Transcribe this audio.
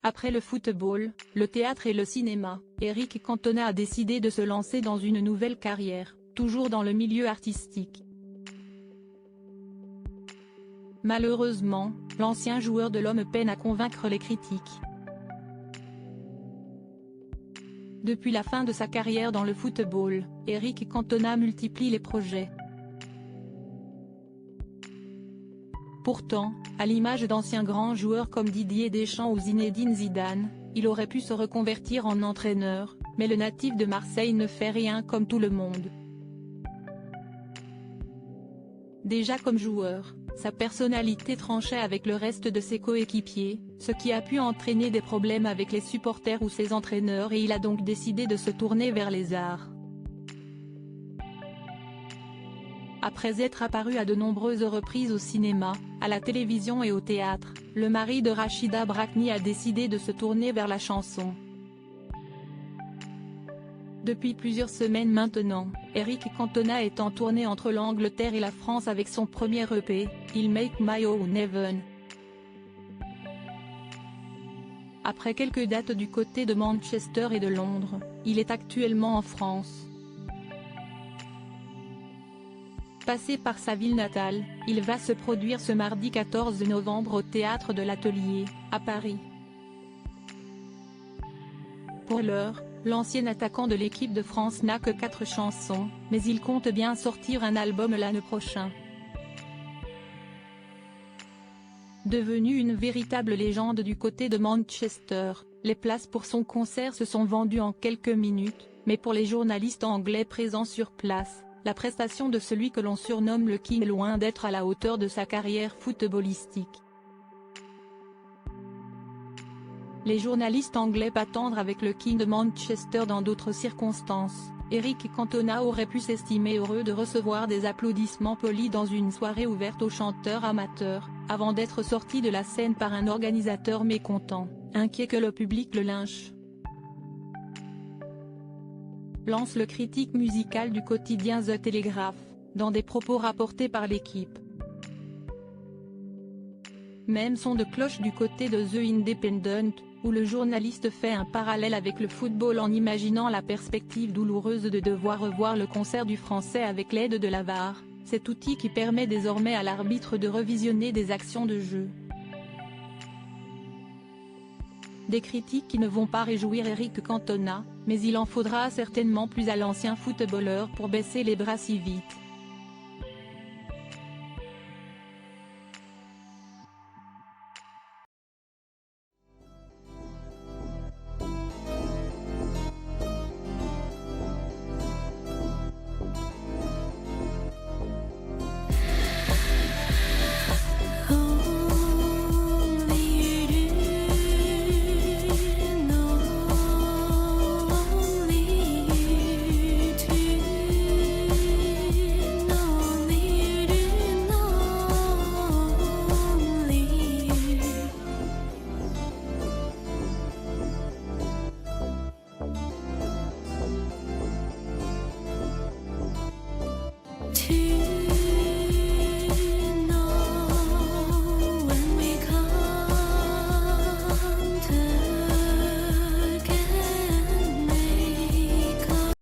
Après le football, le théâtre et le cinéma, Eric Cantona a décidé de se lancer dans une nouvelle carrière, toujours dans le milieu artistique. Malheureusement, l'ancien joueur de l'Homme peine à convaincre les critiques. Depuis la fin de sa carrière dans le football, Eric Cantona multiplie les projets. Pourtant, à l'image d'anciens grands joueurs comme Didier Deschamps ou Zinedine Zidane, il aurait pu se reconvertir en entraîneur, mais le natif de Marseille ne fait rien comme tout le monde. Déjà comme joueur, sa personnalité tranchait avec le reste de ses coéquipiers, ce qui a pu entraîner des problèmes avec les supporters ou ses entraîneurs, et il a donc décidé de se tourner vers les arts. Après être apparu à de nombreuses reprises au cinéma, à la télévision et au théâtre, le mari de Rachida Brakni a décidé de se tourner vers la chanson. Depuis plusieurs semaines maintenant, Eric Cantona est en tournée entre l'Angleterre et la France avec son premier EP, Il Make My Own Heaven. Après quelques dates du côté de Manchester et de Londres, il est actuellement en France. Passé par sa ville natale, il va se produire ce mardi 14 novembre au Théâtre de l'Atelier, à Paris. Pour l'heure, l'ancien attaquant de l'équipe de France n'a que 4 chansons, mais il compte bien sortir un album l'année prochaine. Devenu une véritable légende du côté de Manchester, les places pour son concert se sont vendues en quelques minutes, mais pour les journalistes anglais présents sur place, la prestation de celui que l'on surnomme le King est loin d'être à la hauteur de sa carrière footballistique. Les journalistes anglais attendent avec le King de Manchester dans d'autres circonstances. Eric Cantona aurait pu s'estimer heureux de recevoir des applaudissements polis dans une soirée ouverte aux chanteurs amateurs, avant d'être sorti de la scène par un organisateur mécontent, inquiet que le public le lynche. Lance le critique musical du quotidien The Telegraph, dans des propos rapportés par l'équipe. Même son de cloche du côté de The Independent, où le journaliste fait un parallèle avec le football en imaginant la perspective douloureuse de devoir revoir le concert du Français avec l'aide de la VAR, cet outil qui permet désormais à l'arbitre de revisionner des actions de jeu. Des critiques qui ne vont pas réjouir Eric Cantona, mais il en faudra certainement plus à l'ancien footballeur pour baisser les bras si vite.